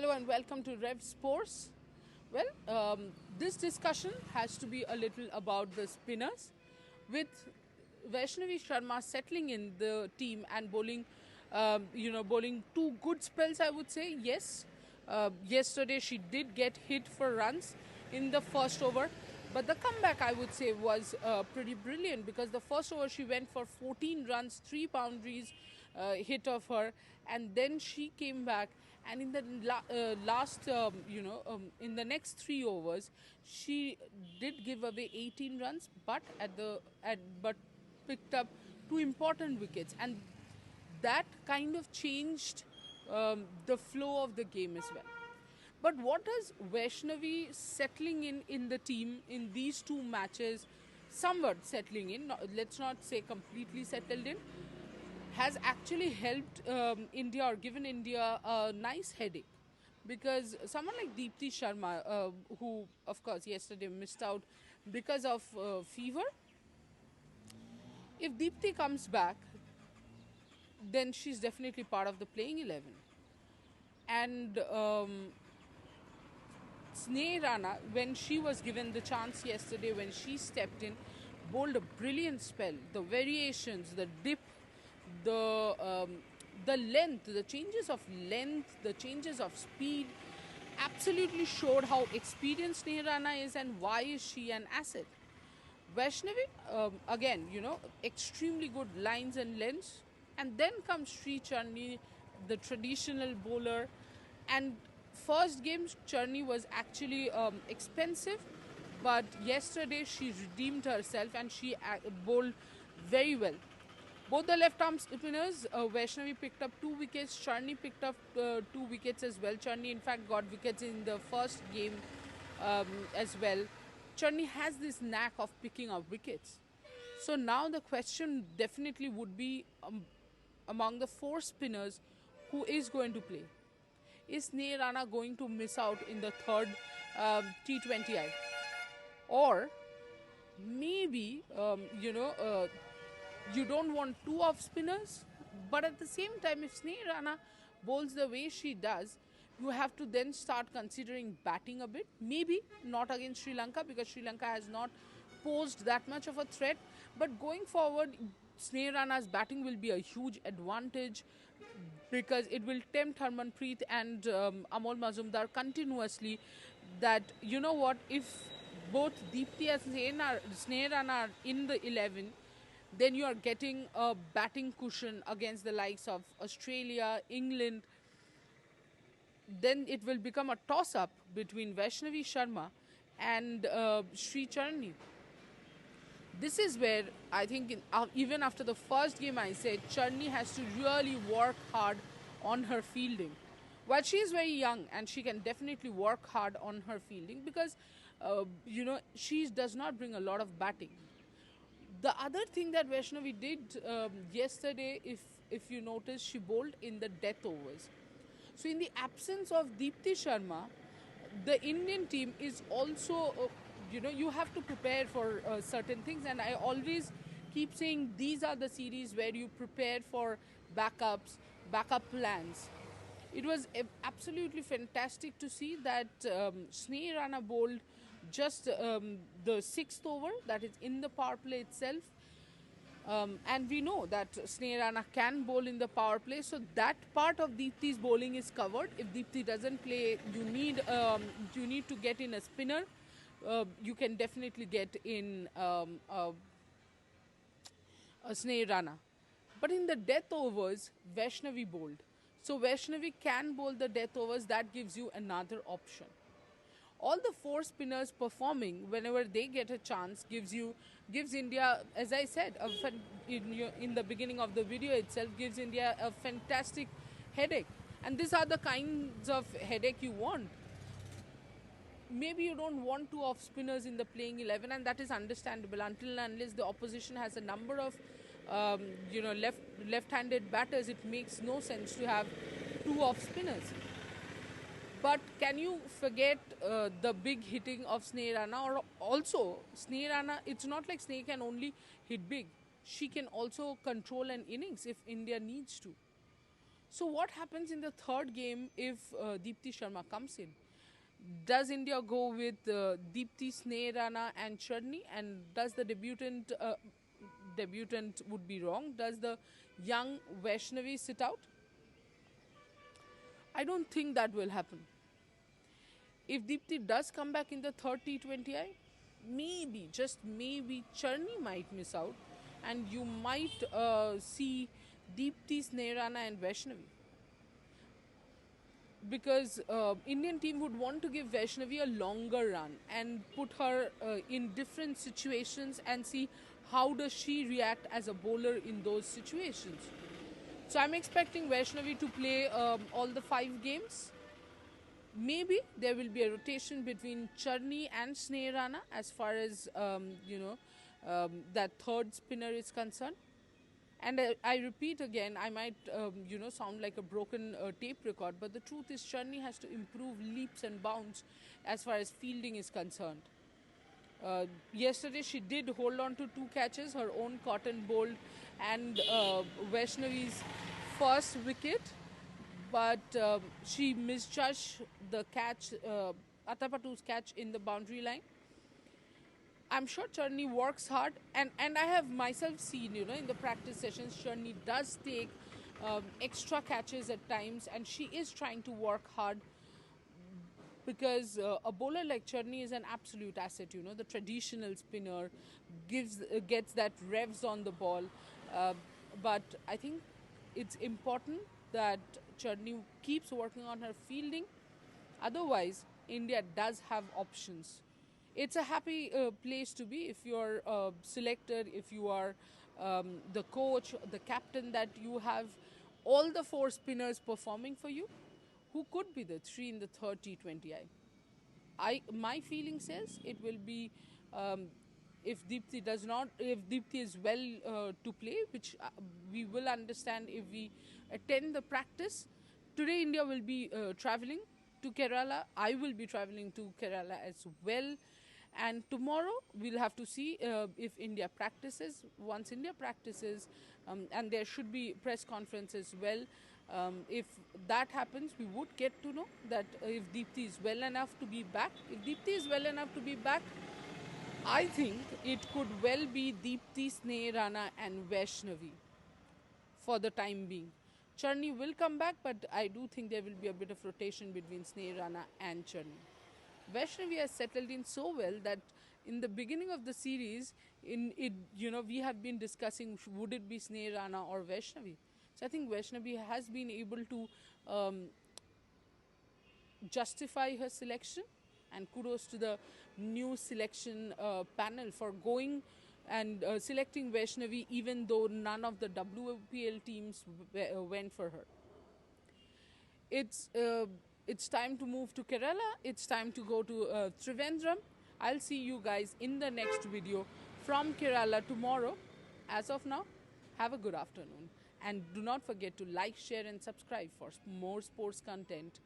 Hello and welcome to Revsportz. Well, this discussion has to be a little about the spinners, with Vaishnavi Sharma settling in the team and bowling, bowling two good spells. I would say yes. Yesterday she did get hit for runs in the first over, but the comeback I would say was pretty brilliant because the first over she went for 14 runs, 3 boundaries hit of her, and then she came back and in the last in the next 3 overs she did give away 18 runs but picked up 2 important wickets, and that kind of changed the flow of the game as well. But what does Vaishnavi settling in the team in these two matches, somewhat settling in, let's not say completely settled in, has actually helped India or given India a nice headache? Because someone like Deepti Sharma, who of course yesterday missed out because of fever, if Deepti comes back, then she's definitely part of the playing 11. And Sneh Rana, when she was given the chance yesterday, when she stepped in, bowled a brilliant spell. The variations, the dip, the length, the changes of length, the changes of speed, absolutely showed how experienced Sneh Rana is and why is she an asset. Vaishnavi, again, extremely good lines and lengths. And then comes Sree Charani, the traditional bowler. And first game, Charani was actually expensive. But yesterday, she redeemed herself and she bowled very well. Both the left arm spinners, Vaishnavi picked up 2 wickets, Charani picked up 2 wickets as well. Charani, in fact, got wickets in the first game as well. Charani has this knack of picking up wickets. So now the question definitely would be among the 4 spinners, who is going to play? Is Sneh Rana going to miss out in the third T20I? Or maybe, you don't want 2 off spinners, but at the same time, if Sneh Rana bowls the way she does, you have to then start considering batting a bit. Maybe not against Sri Lanka, because Sri Lanka has not posed that much of a threat. But going forward, Sneh Rana's batting will be a huge advantage because it will tempt Harmanpreet and Amol Mazumdar continuously that, you know what, if both Deepti and Sneh Rana are in the 11, then you are getting a batting cushion against the likes of Australia, England. Then it will become a toss-up between Vaishnavi Sharma and Sree Charani. This is where I think even after the first game I said Charani has to really work hard on her fielding. While she is very young and she can definitely work hard on her fielding because, she does not bring a lot of batting. The other thing that Vaishnavi did yesterday, if you notice, she bowled in the death overs. So in the absence of Deepti Sharma, the Indian team is also, you have to prepare for certain things. And I always keep saying these are the series where you prepare for backups, backup plans. It was absolutely fantastic to see that Sneh Rana bowled just the 6th over, that is in the power play itself. And we know that Sneh Rana can bowl in the power play, so that part of Deepti's bowling is covered. If Deepti doesn't play, you need to get in a spinner. You can definitely get in a Sneh Rana. But in the death overs, Vaishnavi bowled. So Vaishnavi can bowl the death overs. That gives you another option. All the 4 spinners performing whenever they get a chance gives India, as I said in the beginning of the video itself, gives India a fantastic headache. And these are the kinds of headache you want. Maybe you don't want 2 off spinners in the playing 11, and that is understandable until and unless the opposition has a number of left-handed batters. It makes no sense to have 2 off spinners. But can you forget the big hitting of Sneh Rana? Or also, Sneh Rana, it's not like Sneh can only hit big. She can also control an innings if India needs to. So what happens in the third game if Deepti Sharma comes in? Does India go with Deepti, Sneh Rana and Charani, and does the debutant would be wrong, does the young Vaishnavi sit out? I don't think that will happen. If Deepti does come back in the third T20I, maybe, just maybe, Charani might miss out, and you might see Deepti, Sneh Rana and Vaishnavi. Because Indian team would want to give Vaishnavi a longer run and put her in different situations and see how does she react as a bowler in those situations. So I'm expecting Vaishnavi to play all the 5 games. Maybe there will be a rotation between Charani and Sneh Rana as far as that third spinner is concerned. And I repeat again, I might sound like a broken tape record, but the truth is Charani has to improve leaps and bounds as far as fielding is concerned. Yesterday she did hold on to 2 catches, her own cotton bowled and Vaishnavi's first wicket, but she misjudged the catch, Atapatu's catch in the boundary line. I'm sure Charani works hard, and I have myself seen, in the practice sessions, Charani does take extra catches at times, and she is trying to work hard because a bowler like Charani is an absolute asset. The traditional spinner gets that revs on the ball, but I think it's important that Charani keeps working on her fielding. Otherwise, India does have options. It's a happy place to be if you're selected, if you are the coach, the captain, that you have all the 4 spinners performing for you. Who could be the 3 in the third T20I? My feeling says it will be if Deepti is well to play, which we will understand if we attend the practice. Today India will be travelling to Kerala. I will be travelling to Kerala as well. And tomorrow we'll have to see if India practices. Once India practices, and there should be press conference as well. If that happens, we would get to know that if Deepti is well enough to be back. If Deepti is well enough to be back, I think it could well be Deepti, Sneh Rana and Vaishnavi for the time being. Charani will come back, but I do think there will be a bit of rotation between Sneh Rana and Charani. Vaishnavi has settled in so well that in the beginning of the series, we have been discussing would it be Sneh Rana or Vaishnavi. So I think Vaishnavi has been able to justify her selection, and kudos to the new selection panel for going and selecting Vaishnavi even though none of the WPL teams went for her. It's time to move to Kerala. It's time to go to Trivandrum. I'll see you guys in the next video from Kerala tomorrow. As of now, have a good afternoon. And do not forget to like, share and subscribe for more sports content